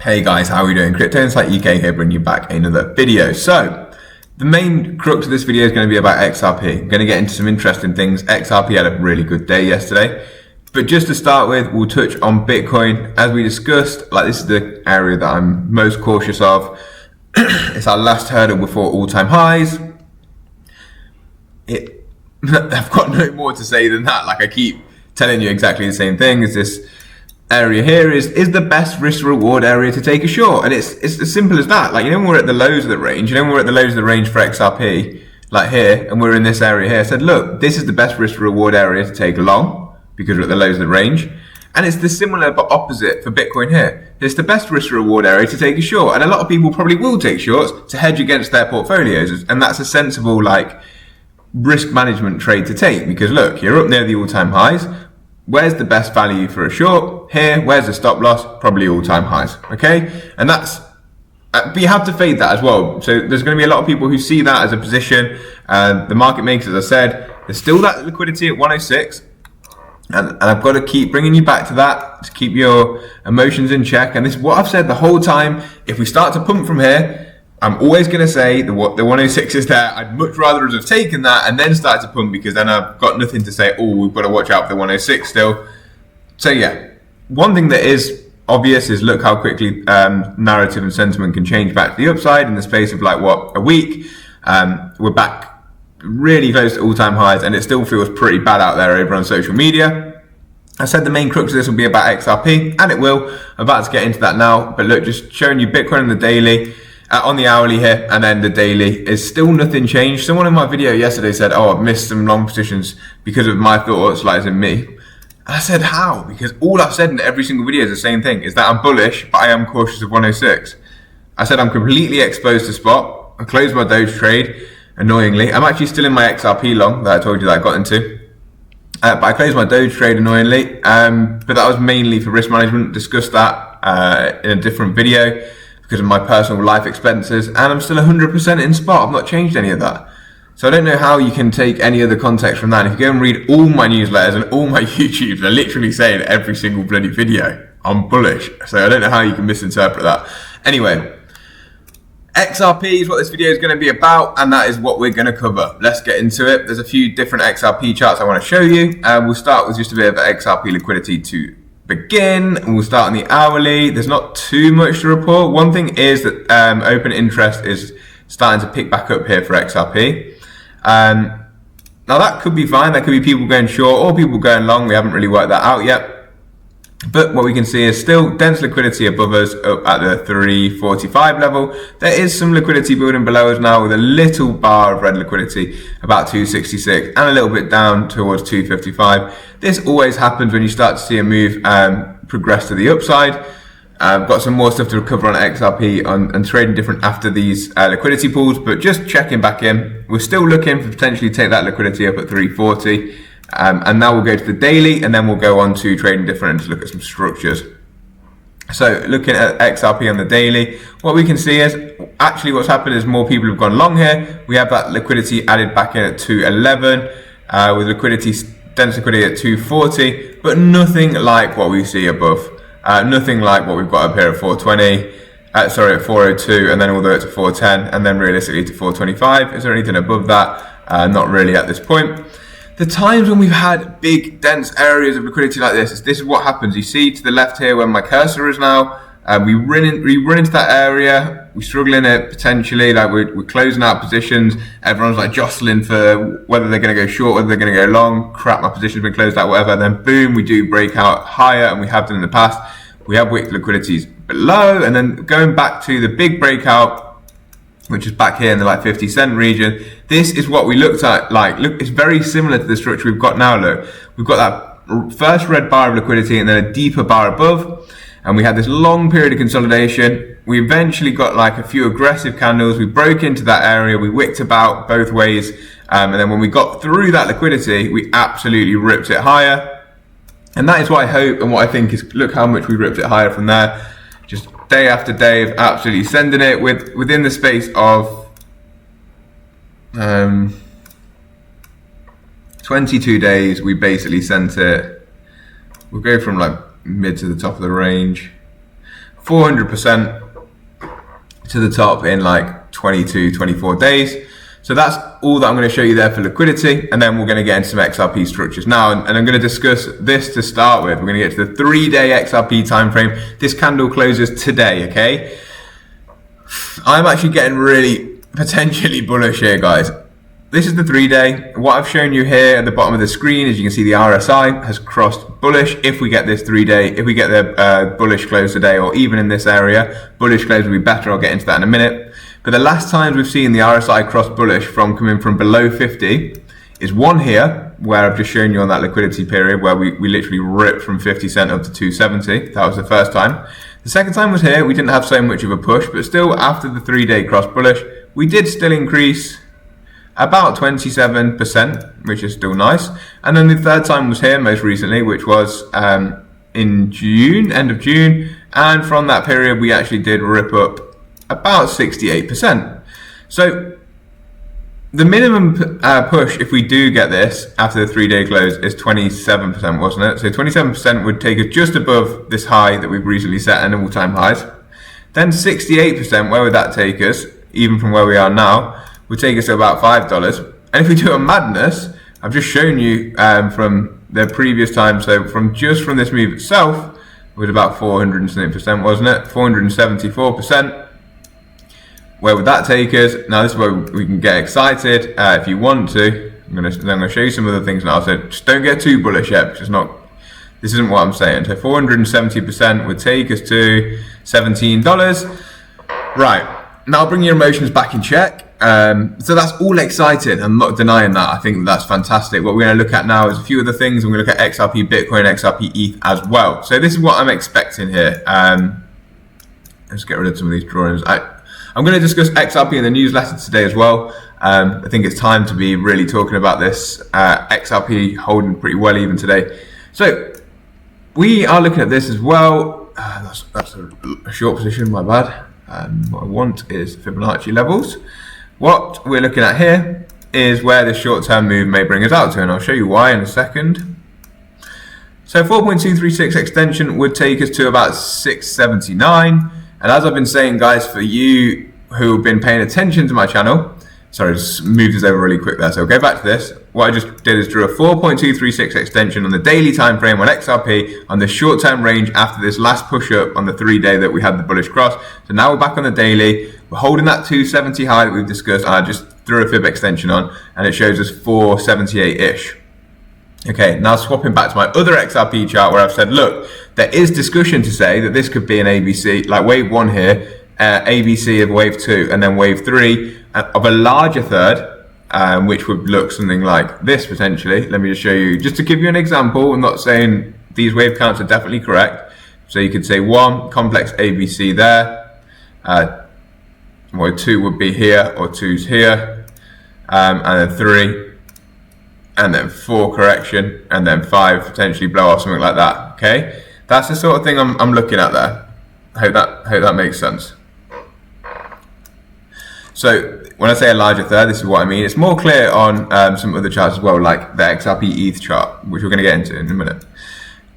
Hey guys, how are we doing? Crypto Insight UK here, bringing you back another video. So, the main crux of this video is going to be about XRP. I'm going to get into some interesting things. XRP had a really good day yesterday. But just to start with, we'll touch on Bitcoin. As we discussed, this is the area that I'm most cautious of. It's our last hurdle before all-time highs. I've got no more to say than that. I keep telling you exactly the same thing. Is this area here is the best risk reward area to take a short, and it's as simple as that. When we're at the lows of the range, when we're at the lows of the range for XRP, here, and we're in this area here, I said, look, this is the best risk reward area to take long because we're at the lows of the range. And it's the similar but opposite for Bitcoin here. It's the best risk reward area to take a short, and a lot of people probably will take shorts to hedge against their portfolios, and that's a sensible risk management trade to take, because look, you're up near the all-time highs. Where's the best value for a short? Here. Where's the stop loss? Probably all-time highs. Okay, and that's but you have to fade that as well. So there's going to be a lot of people who see that as a position. The market makers, as I said, there's still that liquidity at 106, and I've got to keep bringing you back to that to keep your emotions in check. And this is what I've said the whole time. If we start to pump from here, I'm always going to say the 106 is there. I'd much rather have taken that and then started to pump, because then I've got nothing to say, oh, we've got to watch out for the 106 still. So yeah, one thing that is obvious is look how quickly narrative and sentiment can change back to the upside in the space of a week. We're back really close to all-time highs, and it still feels pretty bad out there over on social media. I said the main crux of this will be about XRP, and it will. I'm about to get into that now, but look, just showing you Bitcoin on the daily. On the hourly here, and then the daily is still nothing changed. Someone in my video yesterday said, oh, I've missed some long positions because of my thoughts, as in me. And I said, how? Because all I've said in every single video is the same thing, is that I'm bullish, but I am cautious of 106. I said I'm completely exposed to spot. I closed my Doge trade, annoyingly. I'm actually still in my XRP long that I told you that I got into. But I closed my Doge trade, annoyingly. But that was mainly for risk management. Discussed that in a different video, because of my personal life expenses, and I'm still 100% in spot. I've not changed any of that. So I don't know how you can take any other context from that. And if you go and read all my newsletters and all my YouTubes, I literally say in every single bloody video, I'm bullish. So I don't know how you can misinterpret that. Anyway, XRP is what this video is going to be about, and that is what we're going to cover. Let's get into it. There's a few different XRP charts I want to show you. We'll start with just a bit of XRP liquidity to begin, and we'll start on the hourly. There's not too much to report. One thing is that open interest is starting to pick back up here for XRP. Now that could be fine. There could be people going short or people going long. We haven't really worked that out yet. But what we can see is still dense liquidity above us up at the 345 level. There is some liquidity building below us now with a little bar of red liquidity about 266 and a little bit down towards 255. This always happens when you start to see a move progress to the upside. I've got some more stuff to cover on XRP and trading different after these liquidity pools, but just checking back in. We're still looking for potentially take that liquidity up at 340. And now we'll go to the daily, and then we'll go on to trading different to look at some structures. So looking at XRP on the daily, what we can see is actually what's happened is more people have gone long here. We have that liquidity added back in at 211 with dense liquidity at 240, but nothing like what we see above. Nothing like what we've got up here at 420. At 402, and then all the way up to 410, and then realistically to 425. Is there anything above that? Not really at this point. The times when we've had big, dense areas of liquidity like this is what happens. You see to the left here where my cursor is now, we run into that area, we struggle in it potentially, we're closing out positions, everyone's jostling for whether they're going to go short, whether they're going to go long, crap, my position's been closed out, whatever, then boom, we do break out higher, and we have done in the past. We have wick liquidities below, and then going back to the big breakout, which is back here in the 50 cent region. This is what we looked at. Look, it's very similar to the structure we've got now. Look, we've got that first red bar of liquidity and then a deeper bar above, and we had this long period of consolidation. We eventually got a few aggressive candles. We broke into that area. We wicked about both ways, and then when we got through that liquidity, we absolutely ripped it higher. And that is what I hope and what I think is, look how much we ripped it higher from there. Just day after day of absolutely sending it within the space of 22 days. We basically sent it. We'll go from mid to the top of the range. 400% to the top in like 22, 24 days. So that's all that I'm going to show you there for liquidity, and then we're going to get into some XRP structures now, and I'm going to discuss this to start with. We're going to get to the 3-day XRP time frame. This candle closes today, okay? I'm actually getting really potentially bullish here, guys. This is the 3-day. What I've shown you here at the bottom of the screen is you can see the RSI has crossed bullish. If we get this 3-day, if we get the bullish close today, or even in this area, bullish close will be better. I'll get into that in a minute. But the last times we've seen the RSI cross bullish from coming from below 50 is one here, where I've just shown you on that liquidity period, where we literally ripped from 50 cent up to 270. That was the first time. The second time was here. We didn't have so much of a push, but still after the 3-day cross bullish, we did still increase about 27%, which is still nice. And then the third time was here most recently, which was in June, end of June. And from that period, we actually did rip up about 68%. So the minimum push, if we do get this after the 3-day close, is 27%, wasn't it? So 27% would take us just above this high that we've recently set, an all-time highs. Then 68%, where would that take us? Even from where we are now, would take us to about $5. And if we do a madness, I've just shown you from the previous time, so from just from this move itself, it was about 400%, wasn't it? 474%. Where would that take us? Now this is where we can get excited if you want to. I'm going to show you some other things now. So just don't get too bullish yet, because this isn't what I'm saying. So 470% would take us to $17. Right, now bring your emotions back in check. So that's all exciting. I'm not denying that. I think that's fantastic. What we're going to look at now is a few other things. We're going to look at XRP Bitcoin, XRP ETH as well. So this is what I'm expecting here. Let's get rid of some of these drawings. I'm going to discuss XRP in the newsletter today as well. I think it's time to be really talking about this. XRP holding pretty well even today. So we are looking at this as well. That's a short position, my bad. What I want is Fibonacci levels. What we're looking at here is where the short-term move may bring us out to, and I'll show you why in a second. So 4.236 extension would take us to about 679. And as I've been saying, guys, for you who have been paying attention to my channel, sorry, I just moved this over really quick there. So go back to this. What I just did is drew a 4.236 extension on the daily time frame on XRP on the short-term range after this last push-up on the 3-day that we had the bullish cross. So now we're back on the daily. We're holding that 270 high that we've discussed. And I just threw a fib extension on, and it shows us 478-ish. Okay, now swapping back to my other XRP chart where I've said, look, there is discussion to say that this could be an ABC, like wave 1 here, ABC of wave 2, and then wave 3 of a larger third, which would look something like this potentially. Let me just show you, just to give you an example. I'm not saying these wave counts are definitely correct. So you could say 1, complex ABC there, wave 2 would be here, or 2's here, and then 3. And then 4 correction, and then 5 potentially blow off, something like that. Okay, that's the sort of thing I'm looking at there. Hope that makes sense. So when I say a larger third, this is what I mean. It's more clear on some other charts as well, like the XRP ETH chart, which we're going to get into in a minute.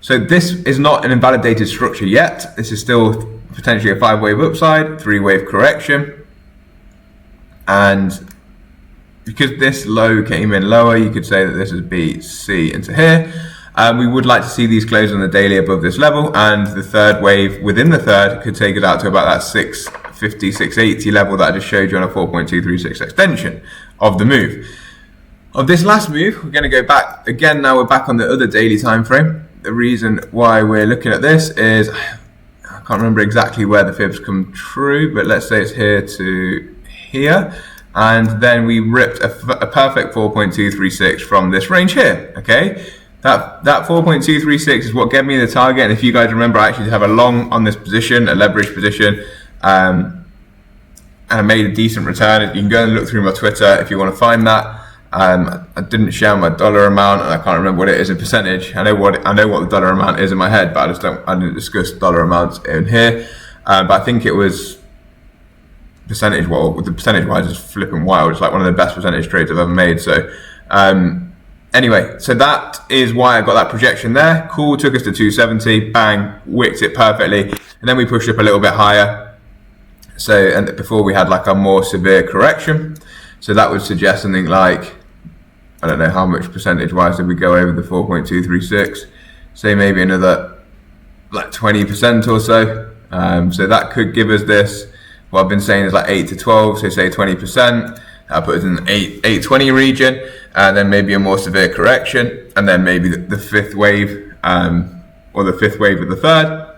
So this is not an invalidated structure yet. This is still potentially a 5-wave upside, 3-wave correction, and because this low came in lower, you could say that this is B, C into here. We would like to see these close on the daily above this level, and the third wave within the third could take it out to about that 650, 680 level that I just showed you on a 4.236 extension of the move. Of this last move, we're going to go back again. Now we're back on the other daily time frame. The reason why we're looking at this is I can't remember exactly where the fibs come true, but let's say it's here to here. And then we ripped a perfect 4.236 from this range here, okay? That 4.236 is what gave me the target. And if you guys remember, I actually have a long on this position, a leverage position, and I made a decent return. You can go and look through my Twitter if you want to find that. I didn't share my dollar amount, and I can't remember what it is in percentage. I know what the dollar amount is in my head, but I didn't discuss dollar amounts in here. But I think it was percentage, well, the percentage wise is flipping wild. It's like one of the best percentage trades I've ever made. So Anyway, so that is why I got that projection there. Cool, took us to 270, bang, wicked it perfectly. And then we pushed up a little bit higher. So, and before we had like a more severe correction. So that would suggest something like, I don't know how much percentage wise did we go over the 4.236. Say maybe another like 20% or so. So that could give us this, what I've been saying is like 8 to 12, so say 20%. That'll put us in the 820 region, and then maybe a more severe correction, and then maybe the fifth wave, or the fifth wave of the third,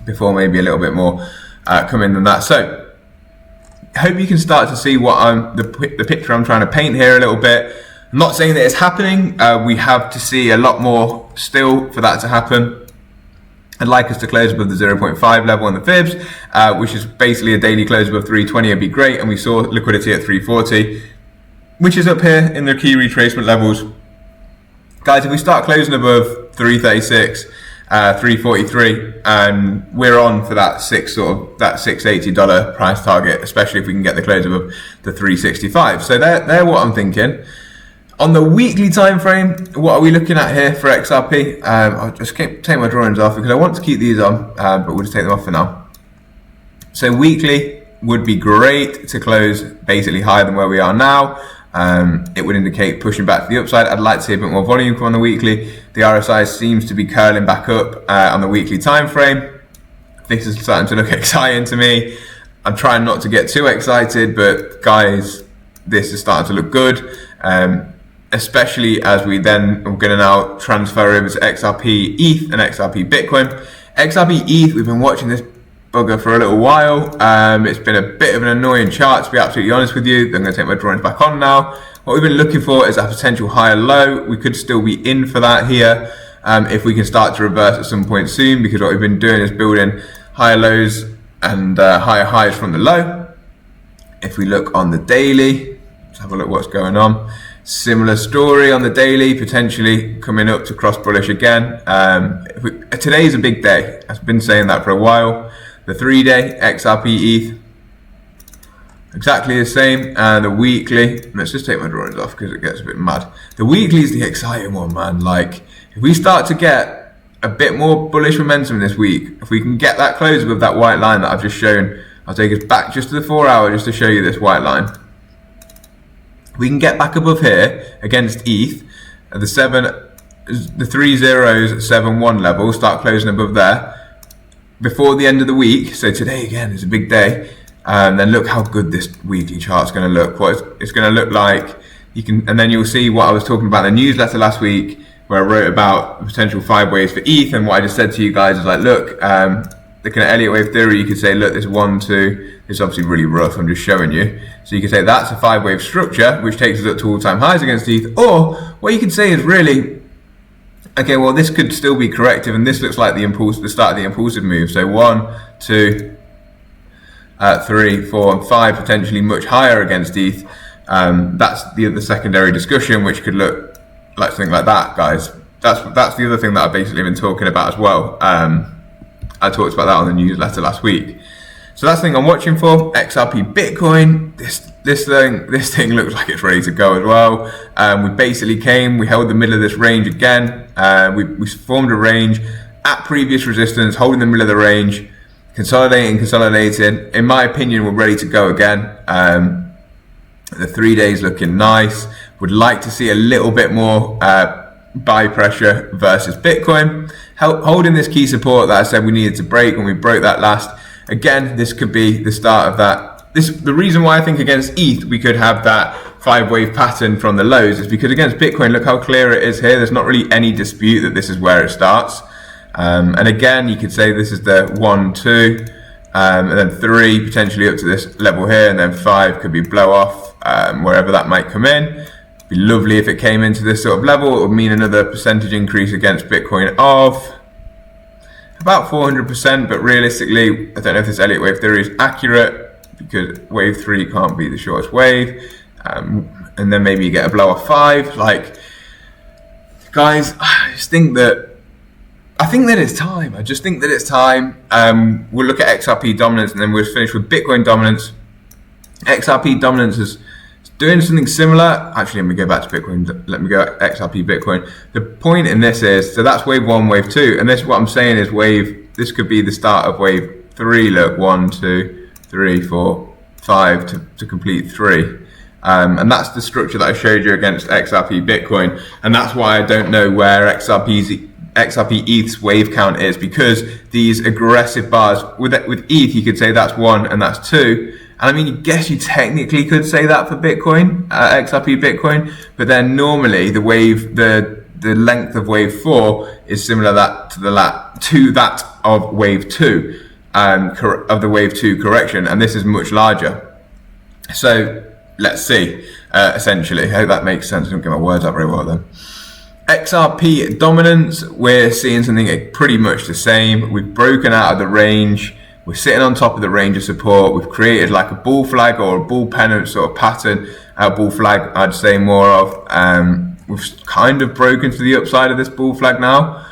before maybe a little bit more coming than that. So I hope you can start to see what the picture I'm trying to paint here a little bit. I'm not saying that it's happening. We have to see a lot more still for that to happen. I'd like us to close above the 0.5 level on the fibs, which is basically a daily close above 320 would be great. And we saw liquidity at 340, which is up here in the key retracement levels. Guys, if we start closing above 336, 343, and we're on for that $680 price target, especially if we can get the close above the 365. So they're what I'm thinking. On the weekly time frame, what are we looking at here for XRP? I'll just take my drawings off because I want to keep these on, but we'll just take them off for now. So weekly would be great to close basically higher than where we are now. It would indicate pushing back to the upside. I'd like to see a bit more volume come on the weekly. The RSI seems to be curling back up on the weekly time frame. This is starting to look exciting to me. I'm trying not to get too excited, but guys, this is starting to look good. Especially as we then are going to now transfer over to XRP ETH and XRP Bitcoin. XRP ETH, we've been watching this bugger for a little while. It's been a bit of an annoying chart, to be absolutely honest with you. I'm going to take my drawings back on now. What we've been looking for is a potential higher low. We could still be in for that here if we can start to reverse at some point soon, because what we've been doing is building higher lows and higher highs from the low. If we look on the daily, let's have a look what's going on. Similar story on the daily, potentially coming up to cross bullish again. Today's a big day. I've been saying that for a while. The 3-day XRP ETH, exactly the same. And the weekly, let's just take my drawings off because it gets a bit mad. The weekly is the exciting one, man. Like, if we start to get a bit more bullish momentum this week, if we can get that close above that white line that I've just shown, I'll take us back just to the 4 hour just to show you this white line. We can get back above here against ETH at the 3071 level, start closing above there before the end of the week. So today again is a big day. Then look how good this weekly chart's going to look. What it's going to look like. And then you'll see what I was talking about in the newsletter last week, where I wrote about the potential 5 waves for ETH. And what I just said to you guys is like, look, looking at Elliott wave theory, you could say, look, this 1, 2. It's obviously really rough, I'm just showing you. So you could say that's a 5-wave structure, which takes us up to all-time highs against ETH. Or what you could say is really, okay, well, this could still be corrective, and this looks like the start of the impulsive move. So 1, 2, 3, 4, and 5, potentially much higher against ETH. That's the secondary discussion, which could look like something like that, guys. That's the other thing that I've basically been talking about as well. I talked about that on the newsletter last week. So that's the thing I'm watching for. XRP Bitcoin. This thing looks like it's ready to go as well. We held the middle of this range again. We formed a range at previous resistance, holding the middle of the range, consolidating. In my opinion, we're ready to go again. The 3 days looking nice. Would like to see a little bit more buy pressure versus Bitcoin. Holding this key support that I said we needed to break, and we broke that last. Again, this could be the start of that. The reason why I think against ETH we could have that 5-wave pattern from the lows is because against Bitcoin, look how clear it is here. There's not really any dispute that this is where it starts. And again, you could say this is the 1, 2, and then 3 potentially up to this level here, and then 5 could be blow off wherever that might come in. It'd be lovely if it came into this sort of level. It would mean another percentage increase against Bitcoin of about 400%, but realistically, I don't know if this Elliott wave theory is accurate because wave 3 can't be the shortest wave. And then maybe you get a blow off 5. Like, guys, I think that it's time. I just think that it's time. We'll look at XRP dominance and then we'll finish with Bitcoin dominance. XRP dominance has doing something similar. Actually, let me go back to Bitcoin. Let me go XRP Bitcoin. The point in this is, so that's wave 1, wave 2, and this, what I'm saying is this could be the start of wave 3. Look, 1, 2, 3, 4, 5 to complete 3. And that's the structure that I showed you against XRP Bitcoin. And that's why I don't know where XRP ETH's wave count is, because these aggressive bars, with ETH, you could say that's 1 and that's 2. And I mean, I guess you technically could say that for Bitcoin, XRP Bitcoin, but then normally the length of wave 4 is similar to that of wave 2, of the wave 2 correction, and this is much larger. So let's see, essentially. I hope that makes sense. I don't get my words out very well then. XRP dominance, we're seeing something pretty much the same. We've broken out of the range. We're sitting on top of the range of support. We've created like a bull flag or a bull pennant sort of pattern. Bull flag, I'd say more of. We've kind of broken to the upside of this bull flag now.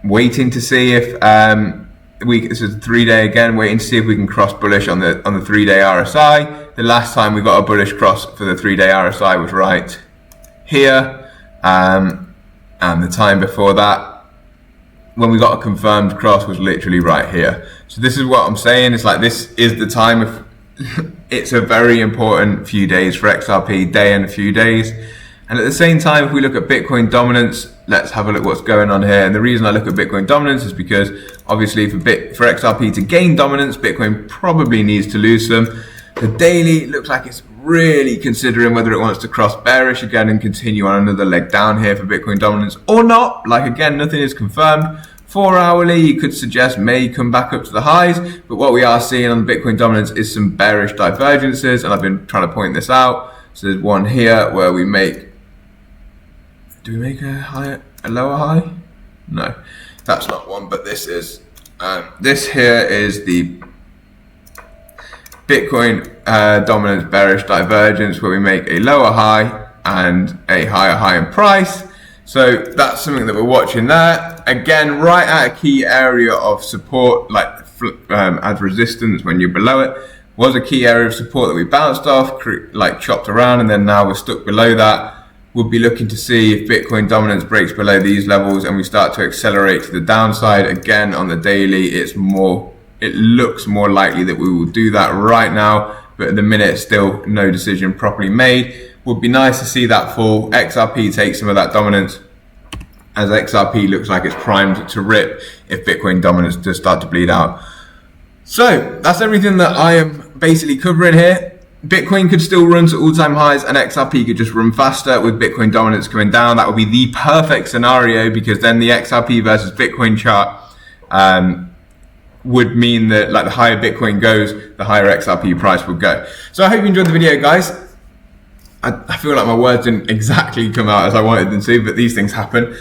Waiting to see if this is a 3-day again. Waiting to see if we can cross bullish on the 3-day RSI. The last time we got a bullish cross for the 3-day RSI was right here, and the time before that, when we got a confirmed cross, was literally right here. So this is what I'm saying. It's like, this is the time of it's a very important few days for XRP, day and a few days. And at the same time, if we look at Bitcoin dominance, let's have a look what's going on here. And the reason I look at Bitcoin dominance is because obviously for XRP to gain dominance, Bitcoin probably needs to lose some. The daily looks like it's really considering whether it wants to cross bearish again and continue on another leg down here for Bitcoin dominance or not. Like, again, nothing is confirmed. 4 hourly, you could suggest may come back up to the highs, but what we are seeing on the Bitcoin dominance is some bearish divergences, and I've been trying to point this out. So there's one here where we make, do we make a lower high? No, that's not one, but this is, this here is the Bitcoin dominance bearish divergence, where we make a lower high and a higher high in price. So that's something that we're watching there. Again, right at a key area of support, like as resistance when you're below it, was a key area of support that we bounced off, like chopped around, and then now we're stuck below that. We'll be looking to see if Bitcoin dominance breaks below these levels and we start to accelerate to the downside. Again, on the daily, it looks more likely that we will do that right now, but at the minute, still no decision properly made. Would be nice to see that fall. XRP takes some of that dominance, as XRP looks like it's primed to rip if Bitcoin dominance does start to bleed out. So that's everything that I am basically covering here. Bitcoin could still run to all-time highs and XRP could just run faster with Bitcoin dominance coming down. That would be the perfect scenario, because then the XRP versus Bitcoin chart would mean that, like, the higher Bitcoin goes, the higher XRP price would go. So I hope you enjoyed the video, guys. I feel like my words didn't exactly come out as I wanted them to, but these things happen.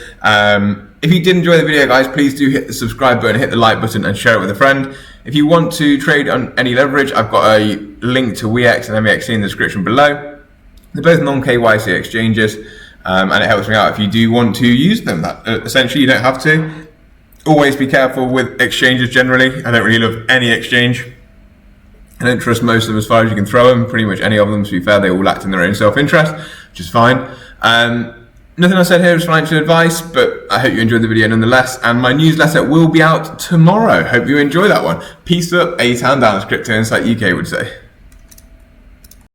If you did enjoy the video, guys, please do hit the subscribe button, hit the like button, and share it with a friend. If you want to trade on any leverage, I've got a link to WEX and MEXC in the description below. They're both non-KYC exchanges, and it helps me out if you do want to use them. Essentially, you don't have to. Always be careful with exchanges generally. I don't really love any exchange. I don't trust most of them as far as you can throw them. Pretty much any of them, to be fair, they all act in their own self-interest, which is fine. Nothing I said here is financial advice, but I hope you enjoyed the video nonetheless. And my newsletter will be out tomorrow. Hope you enjoy that one. Peace up, A-Town down, as Crypto Insight UK would say.